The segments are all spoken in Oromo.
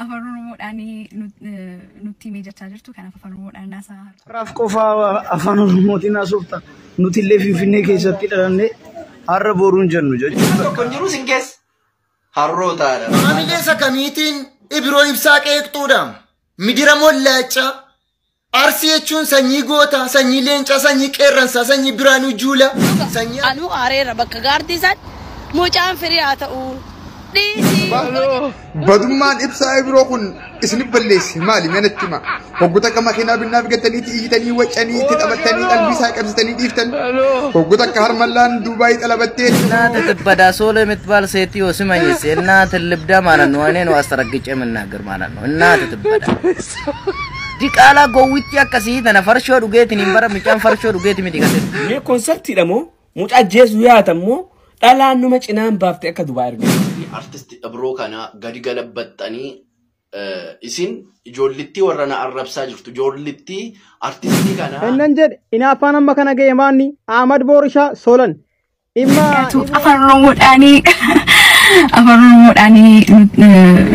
afaan oromoodhaani nutti meejjachaa jirtu kanaaf afaan oromoodhaan naasaa raaf qofaa afaan oromootiin haasofta nuti illee finfinnee keessatti dhalanne har'a boruun jennu jechuudha. Tokko jiru sin keessa harrootaadha. Maamilee sakamiitiin ibiroo ibsaa qeeqxuudha. Midira mollaacha Arsii jechuun sanyii goota, sanyii leenca, sanyii qeerransa, sanyii biraanuu juula. Sanyii anu areera bakka gaardiisan mucaan firii haa ta'u. Badummaan ibsaa ibiroo kun isin balleessi maali manatti ma hoggota akka makiinaa binnaaf gattanii xiyyitanii waccanii itti taphattanii qalbii isaa qabsitanii dhiiftan hoggota akka harmallaan Duubaay xalabattee እናት ትበዳ ሶሎ የምትባል ሴትዮ ስመኝስ እናት ልብዳ ማለት ነው እኔ ነው አስተረግጬ የምናገር ማለት ነው እናት ትበዳ ዲቃላ ጎዊት ያከሲ ተነፈርሾ ዱጌት ኒምበረ ምጫን ፈርሾ ዱጌት ሚዲጋት ኔ ኮንሰርት ደሞ ሙጫ ጄሱ ያተሞ ዳላኑ መጭናን ባፍተ አከ ዱባይ አርገ አርቲስት እብሮ ካና ጋዲ ገለበጠኒ isin ijoollitti warrana arrabsaa jirtu ijoollitti artistii kana Ennan jedhe ina afaan amma kana ga'e maanni Ahmad Boorishaa Solan dhimma afaan oromoodhaani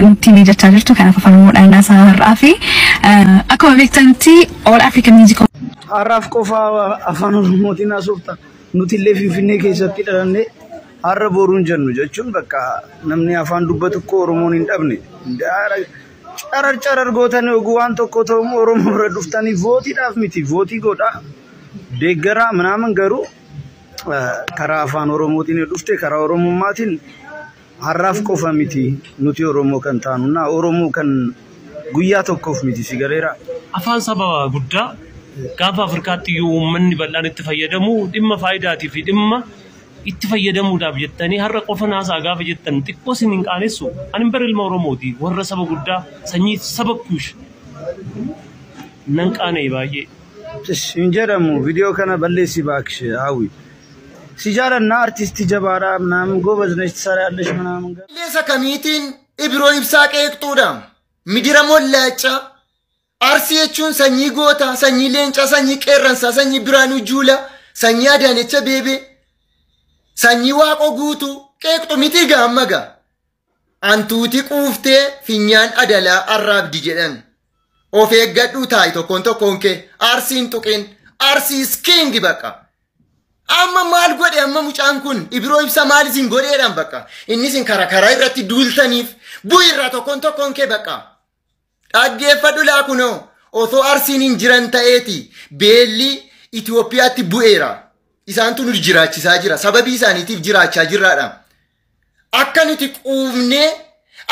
nutti meejjachaa jirtu kanaaf afaan oromoodhaan naasaa har'aa fi akkuma beektanitti All African Music har'aaf qofaa afaan oromootiin haasofta nuti illee finfinnee keessatti dhalanne har'a boruun jennu jechuun bakka namni afaan dubbatu ko oromoon hin dhabne carar gootanii oguu waan tokko ta'u oromoo bira dhuftanii vootiidhaaf miti vootii godha deeggaraa ምናምን garuu karaa afaan oromootiin dhufte karaa oromummaatiin har'aaf qofa miti nuti oromoo kan taanuna oromoo kan guyyaa tokkoof miti sigaleera afaan saba guddaa gaafa afrikaatti uummanni bal'aan itti fayyadamu dhimma faayidaatii fi dhimma itti fayyadamuudhaaf jettanii har'a qofa naasaa gaafa jettan xiqqoo isin hin qaanessu ani bara ilma oromooti warra saba guddaa sanyii saba kuush nan qaanee baay'ee hin jedhamu viidiyoo kana balleessi baaksh haawi si jaalanna artisti jabaadha ምናምን ጎበዝ ነሽ ትሰሪያለሽ ምናምን maamilee sakamiitiin ibiroo ibsaa qeeqxuudha. Midira mollaacha Arsii jechuun sanyii goota, sanyii leenca, sanyii qeerransa, sanyii biraanuu juula, sanyii Adaanecha Abeebee, sanyii waaqoo guutuu qeeqxu miti gaammaga. Antuuti quuftee finyaan adalaa arraabdi jedhan. Of eeggadhuu taa'i tokkoon kee Arsiin tuqin Arsii iskingi bakka. Amma maal godhe amma mucaan kun ibiroo ibsa maal isin godheedhaan bakka. Inni isin karaa irratti duultaniif bu'irraa tokkoon kee bakka. Dhaggeeffadhu laa kunoo osoo Arsiin hin jiran ta'eeti beelli Itoophiyaatti bu'eera. Isaantu nu jiraachisaa jira. Sababii isaaniitiif jiraachaa jirraadha. Akka nuti quufnee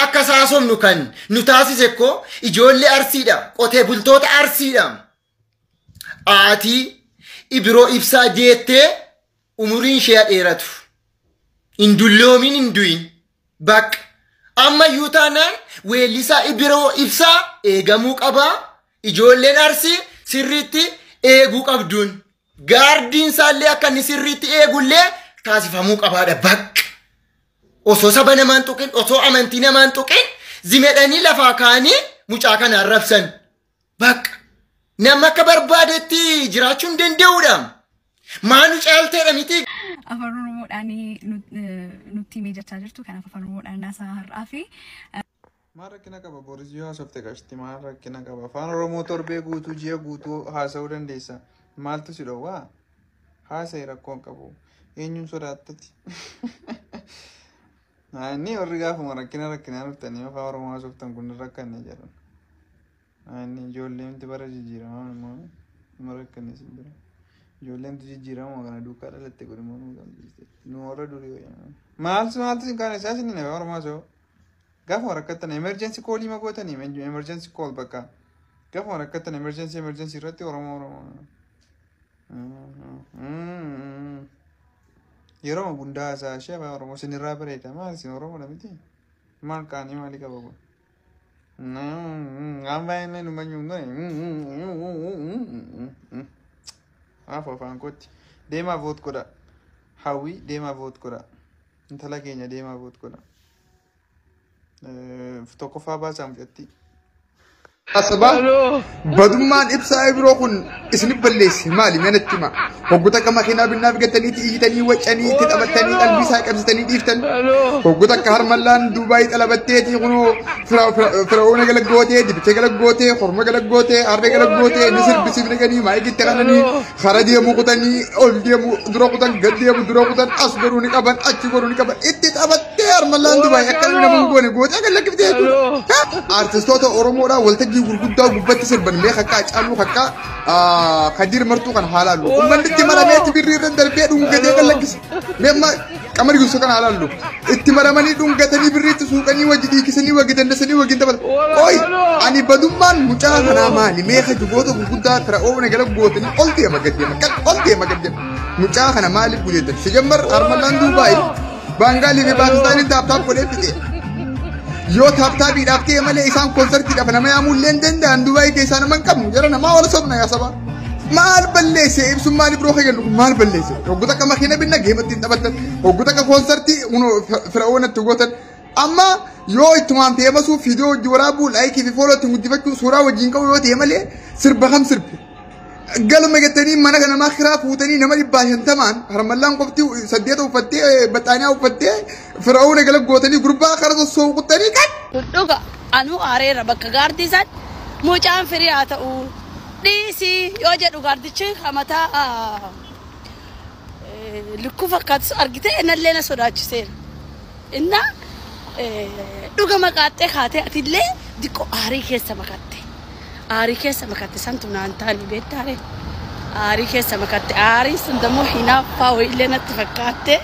akka saasomnu kan nu taasise ko ijoollee Arsiidha. Qotee bultoota Arsiidha. Aatii ibiroo ibsaa jeettee umuriin ishee dheeratu. Hin dulloomin hin du'in. Bakka ammayyuu taanaan weellisaa ibiroo ibsaa eegamuu qabaa. Ijoolleen Arsii sirriitti eeguu qabduun. Gaardiin isaallee akka inni sirriitti eegullee taasifamuu qabaadha bakka. Osoo saba namaan tuqin, osoo amantii namaan tuqin, zimedhanii lafaa kaanii mucaa kana arrabsan. Bakka. Nama akka barbaadetti jiraachuu hin danda'uudha. Maanu caalteedha miti. afaan oromoodhaani nutti meejjachaa jirtu kanaaf afaan oromoodhaan naasaa har'aa fi maal rakkina qaba Booris yoo haasofte qashti maal rakkina qaba afaan oromoo torbee guutuu ji'a guutuu haasa'uu dandeessa maaltu si dhowwaa haasa'e rakkoon qabu eenyuun sodaattati inni warri gaafuma rakkinaa dhuftanii afaan oromoo haasoftan kun rakkanne jedhan inni ijoolleen bara jijjiiramaa immoo rakkanne si bira ijoolleen jijjiiramaa kana duukaa dhalatte godhimmoo nu warra durii maaltu sin kaane isaa sinni afaan oromoo haasa'u gaafa rakkatan emergency call ima gootanii emergency call bakka gaafa rakkatan emergency irratti oromoo yeroo gundaa isaa ishee afaan oromoo sinirraa bareeda maal sin oromoo dha miti maal qaanii maalii qaba kun amma inni nu manyuu afaan kootti deemaa voot godha hawwii deemaa voot godha intala keenya deemaa voot godha tokkoffaa baasaa mucatti أصبح بدومان إبسا إبروكن اسم بليس مالي من التما وقلت كما خنا بالنافقة تاني تيجي وجهني تتأبتني البسا كبستني ديفتن وقلت كهرملان دبي تلبتي تيغنو فرعون قالك قوتي دبتي قالك قوتي خرم قالك قوتي عربي قالك قوتي نسر بسيب نغني ما يجي تغنني خرج يا مقتني أول يا مدروقتن قد يا مدروقتن أصبروني كبن أشكروني كبن إتتأبتي هرملان دبي أكلنا بنقولي قوتي قالك بدي أرتستوت أورومورا ولتجي وجودا وبتي سربن ليه خكا ألو خكا خدير مرتو كان حلال ومن التمرة ما تبرر رندل بيت ومكذا قالك لما كمر يوسف كان حلال التمرة ماني دون كتني بريت سوكني وجدي كسني وجدنا سني وجدنا أوي أنا بدومان مجاه أنا مالي ميخ جبوته وجودا ترى أو نقلب بوتني قلتي ما قدي ما قلتي ما قدي مجاه أنا مالي بوجدا سجمر أرملان دبي بانغالي في باكستان تاب كله بيجي يو تاب بيدافع ماله إنسان كونسرت كده فنما يعمل لندن ده دبي كيسان من كم جرنا ما ولا صبنا يا سبا مال بلّيسه إبسم مالي بروح يقول مال بلّيسه وقطع كم خينا بينا جيم تنتبه وقطع كونسرتي ونو فرعون تقولن أما يو إتمام تيما سو فيديو جورابو لايك في فولو تمديفك سورة وجينكو يو تيما ليه سرب بخم سرب قالوا ما قتني ما نحن ما خراف وتني نمر يباهن تمان هرملان قفتي سديته وفتي بتانيا وفتي فرعون قالوا قوتني غربا خرج السوق قتني كات دوغا أنو أري ربك غاردي زاد موجان فرياتا أو ديسي يوجد غارديشي خمتا لكوفا كاتس أرجيته إن اللينا سوداتشين إن دوغا ما كاتة خاتة أتيلي ديكو أري كيسا ما كاتة أري كيسا ما كاتة سانتونا أنتاني بيتاري أري كيسا ما كاتة أري سندمو هنا فاو إلينا تفكاتة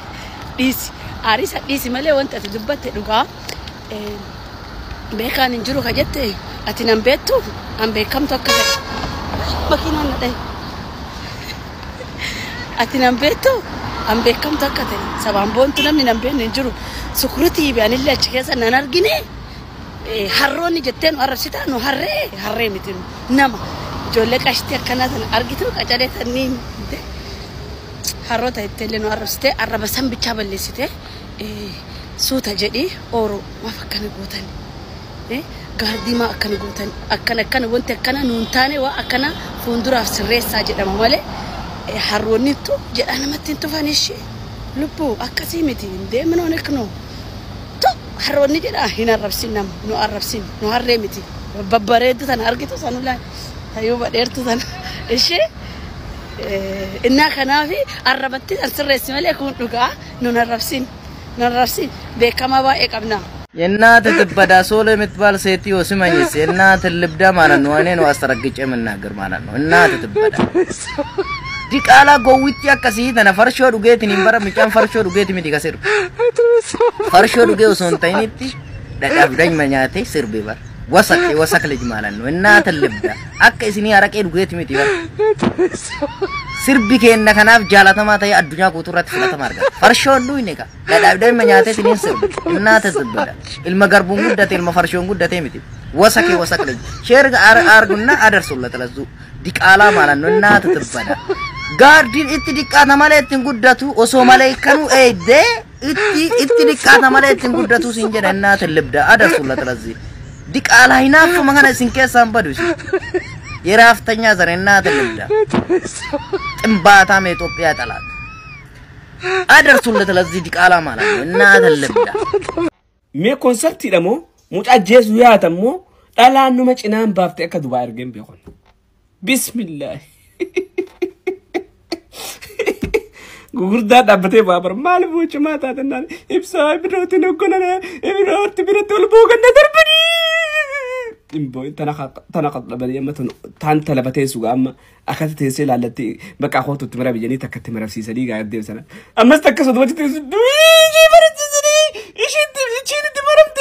ديسي مالي وانت تدبت دوغا بيكان نجرو خجتة أتينا بيتو أم بيكم توكل مكينة نداي أتينا بيتو أم بيكم توكل سبعان بونتنا من أم بين نجرو سكرتي بيان الله شكيسا ننارجني حروني جتين وارسيتا نو حرّي متين نما جولك أشتي كنادن أرجيتو كجاري تنين حروتا يتلي نو أرسته أربسام بيشابل لسته سوتا جدي أورو ما فكنا قوتني غاردي ما أكن قوتني أكن وانت أكن نونتاني وأكن فندورا سريس ساجد ممالي حروني تو جد أنا ما تنتفانيش لبو أكاسيمتين ده منو نكنو تو حروني جد هنا ربسين نم نو أربسين نو هرمتي ببريد تان أرجيتو سانولا هيو بديرتو تان إيش إننا كنافي أربتي السريس مالي يكون لقى نو نربسين بكما بقى أبنا የእናት ትበዳ ሶሎ የምትባል ሴትዮ ስመኝስ የእናት ልብዳ ማለት ነው እኔ ነው አስተረግጬ መናገር ማለት ነው እናት ትበዳ ዲቃላ ጎዊት ያከሲ ተነፈርሾ ዱጌት ኒምበረ ምጫን ፈርሾ ዱጌት ሚዲጋሰሩ ፈርሾ ዱጌው ሶንታይኒቲ ዳዳብዳኝ መኛቴ ስርቤባ ወሰክ ልጅ ማለት ነው እናት ልብዳ አከሲኒ አረቄ ዱጌት ሚዲባ sirbi kenna kanaaf jaalatama ta'e addunyaa guutuurratti filatama argata farshoon ineeka dadhabdee manyaatee tiniin sirbi innaata zibbada ilma garbuun guddate ilma farshoon guddate miti wasake sheerga argunna adarsulla talazu diqaalaa maalanno innaata zibbada gaardiin itti diqqaata malee ittiin guddatu osoo malee kanu eeydee itti diqqaata malee ittiin guddatu siin jedha innaata libda adarsulla talazi diqaalaa hinaafuma kana isin keessaan badu የራፍተኛ ዘረና ተልዳ ጥምባታ ኢትዮጵያ ጠላት አደርሱለት ለዚህ ዲቃላ ማለት ነው እና ተልዳ ሜ ኮንሰርት ደሞ ሙጫ ጄሱ ያተሞ ጣላኑ መጭናን ባፍተ ከዱባ አርገን ቢሆን ቢስሚላህ ጉርዳ ዳበቴ ባበር ማልቦች ማታተና ኢብሳይ ብዶት ነው ኮነነ ኢብሮት ብረቶል ቦገነ ደርበኒ إمبو تناقض لبدي مثلا تان تلبتي سوغام أخذت تيسيل على تي بقى أخوته تمرة بيجاني تكت تمرة في سريع قاعد دير سنة أما استكسر دوتي تيسيل دويجي مرة تسري إيش أنت تشيل تمرة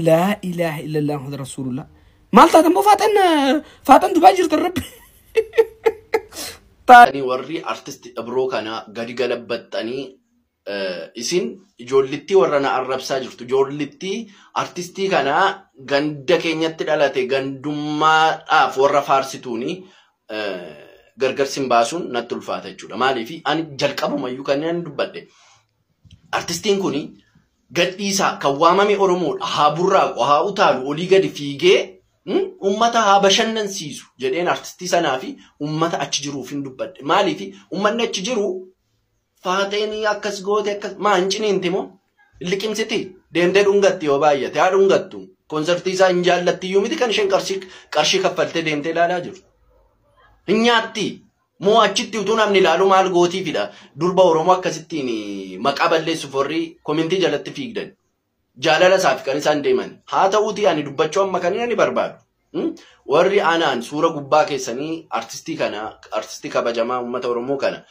لا إله إلا الله محمد رسول الله مالتا تمو فاتن تباجر ترب تاني وري أرتست أبروك أنا قدي قلبت تاني isin ijoollitti warrana arrabsaa jirtu ijoollitti artistii kana ganda keenyatti dhalate gandummaadhaaf warra faarsituuni gargarsin baasuun natti ulfaata jechuudha maaliif ani jalqabumayyuu kanneen dubbadde artistiin kuni gadhiisaa kan waamame Oromoodha haa burraaqu haa utaalu olii gadi fiigee ummata haa bashannansiisu jedheen artistii sanaa fi ummata achi jiruuf hin dubbadhe. Maaliif ummanni achi jiru faateenii akkas goote akkas maa hin ciniinti moo liqimsiti deemtee dhungatti yoo baay'ate haa dhungattu. Konsertii isaa hin jaallatti iyyuu miti kan isheen qarshii kaffaltee deemtee ilaalaa jiru. Hin nyaatti moo achitti utuu namni ilaalu maal gootiifidha. Durba Oromoo akkasittiin maqaa balleessuuf warri komintii jalatti fiigdan. Jaalala isaaf kan isaan deeman. Haa ta'uutii ani dubbachuu amma kan inni barbaadu. Warri anaan suura gubbaa keessanii artistii kabajamaa uummata Oromoo kana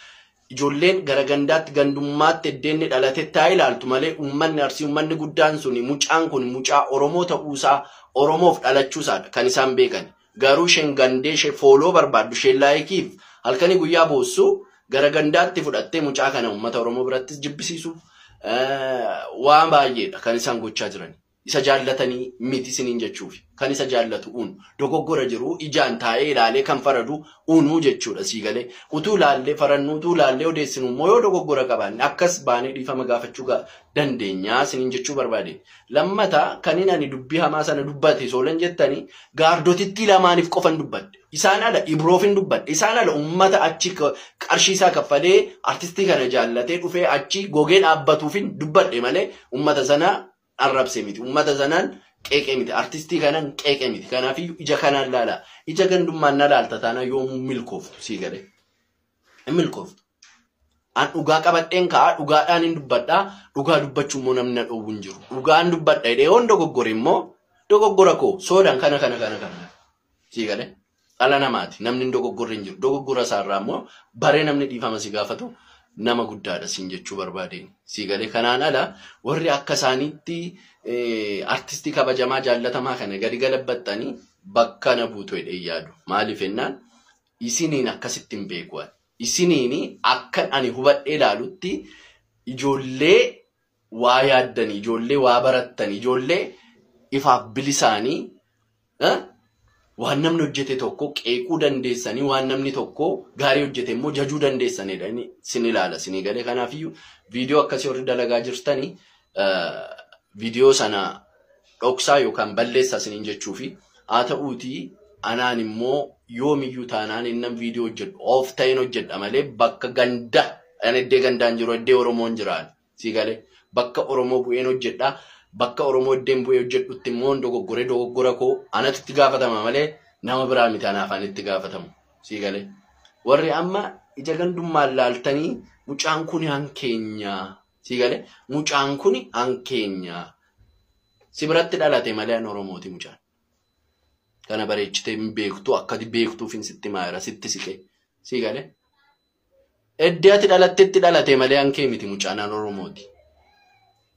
ijoolleen gara gandaatti gandummaatti eddeenni dhalate taa ilaaltu malee uummanni Arsii uummanni guddaan suni mucaan kun mucaa Oromoo ta'uusaa Oromoof dhalachuusaadha kan isaan beekan. Garuu isheen gandee ishee fooloo barbaaddu isheen laayikiif halkanii guyyaa boossu gara gandaatti fudhattee mucaa kana uummata Oromoo birattis jibbisiisuuf waan baay'eedha kan isaan gochaa jiran. Isa jaallatanii miti isiniin jechuuf kan isa jaallatu dogoggora jiru ijaan taa'ee ilaalee kan faradu uunuu jechuudha sii galee utuu ilaallee farannuu utuu ilaallee odeessinu immoo yoo dogoggora qabaanne akkas baanee dhiifama gaafachuu dandeenya isiniin jechuu barbaade. Lammata kan inni dubbii hamaa sana dubbate soolan jettanii gaardotitti lamaaniif qofan dubbadde. Isaan ala Ibroof hin dubbadde. Isaan ala uummata achi qarshii isaa kaffalee artistii kana jaallatee dhufee achi gogee dhaabbatuuf hin dubbadde malee uummata sana arrabse miti. Ummata sanaan qeeqee miti. Artistii kanaan qeeqee miti. Kanaafiyyuu ija kanaan laala. Ija gandummaan na laalta taana yoo milkooftu sii galee. Hin milkooftu. An dhugaa qabadheen ka'a dhugaadhaan hin dubbadhaa. Dhugaa dubbachuu immoo namni na dhoowwu hin jiru. Dhugaan dubbadha jedhee yoon dogoggore immoo dogoggora koo soodaan kana. Sii galee. Dhala namaati. Namni hin dogoggorre hin jiru. Dogoggora isaarraa immoo baree namni dhiifama si gaafatu. Nama guddaadha siin jechuu barbaadeen. Sii galee kanaan ala warri akka isaaniitti artistii kabajamaa jaallatamaa kana gadi galabbattanii bakka na buutu jedhee yaadu. Maaliif jennaan isiniin akkasitti hin beekuwan. Isiniin akka ani hubadhee ilaalutti ijoollee waa yaaddanii, ijoollee waa barattanii, ijoollee ifaaf bilisaanii waan namni hojjete tokko qeequu dandeessanii waan namni tokko gaarii hojjete immoo jajuu dandeessanidha inni sin ilaala sinii galee. Kanaafiyyuu viidiyoo akkasii warri dalagaa jirtanii viidiyoo sana dhoksaa yookaan balleessaa siniin jechuufi haa ta'uutii anaan immoo yoomiyyuu taanaan innan viidiyoo hojjedhu of ta'een hojjedha malee bakka ganda an eddee gandaan jiru eddee Oromoon jiraan sii galee bakka Oromoo bu'een hojjedha. Bakka Oromoo eddeen bu'ee hojjedhutti immoo dogoggora koo anatti gaafatama malee nama biraa miti anaafaan itti gaafatamu sii galee. Warri amma ija gandummaan laaltanii mucaan kun hankeenya sii galee mucaan kun hankeenya si biratti dhalate malee an Oromooti mucaan. Kana bareechitee hin beektu akkati beektuuf hin sitti maayira sitti siqee sii galee. Eddee ati dhalattetti dhalate malee hankee miti mucaan an Oromooti.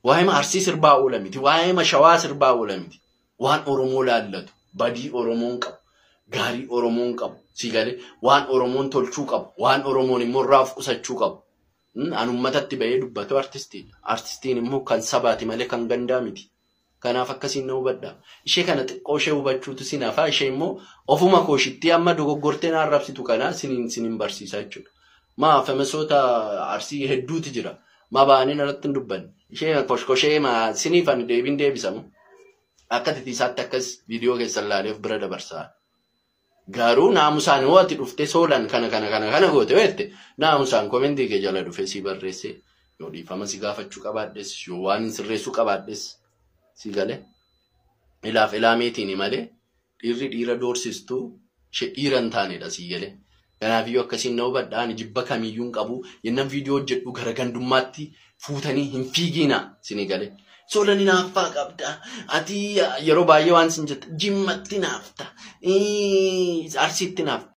Waa'ee Arsii sirbaa oola miti. Waa'ee Shawaa sirbaa oola miti. Waan Oromoo laallatu. Badii Oromoon qabu. Gaarii Oromoon qabu. Sii galee waan Oromoon tolchuu qabu. Waan Oromoon immoo irraa qusachuu qabu. An uummatatti bahee dubbatu artistiidha. Artistiin immoo kan sabaati malee kan gandaa miti. Kanaaf akkasiin na hubadhaa. Ishee kana xiqqoo ishee hubachuutu sin hafaa. Ishee immoo ofuma kooshitti amma dogoggortee na arrabsitu kanaa sinin barsiisaa jechuudha. Famisoota Arsii hedduutu jira. Baaniin irratti hin dubbanne. Ishee koshkoshee siniifan deebiin deebisamu. Akka titiisaatti akkas viidiyoo keessan laaleef bira dabarsaa. Garuu naamusaan yoo ati dhuftee soolan kana goote weette naamusaan komentii kee jala dhufee si barreesse yoo dhiifama si gaafachuu qabaadhes yoo waan sirreessuu qabaadhes si galee. Ilaaf ilaameetiin malee dhiirri dhiira doorsistuu ishee dhiira hin taanedha si galee. Kanaafiyyuu akkasiin na hubadhaan jibba kamiyyuu hin qabu yennaan viidiyoo hojjedhu gara gandummaatti fuutanii hin fiigiina sinii galee. Soolani naaffaa qabda. Ati yeroo baay'ee waan sin jette jimmatti naafta. Arsiitti naafta.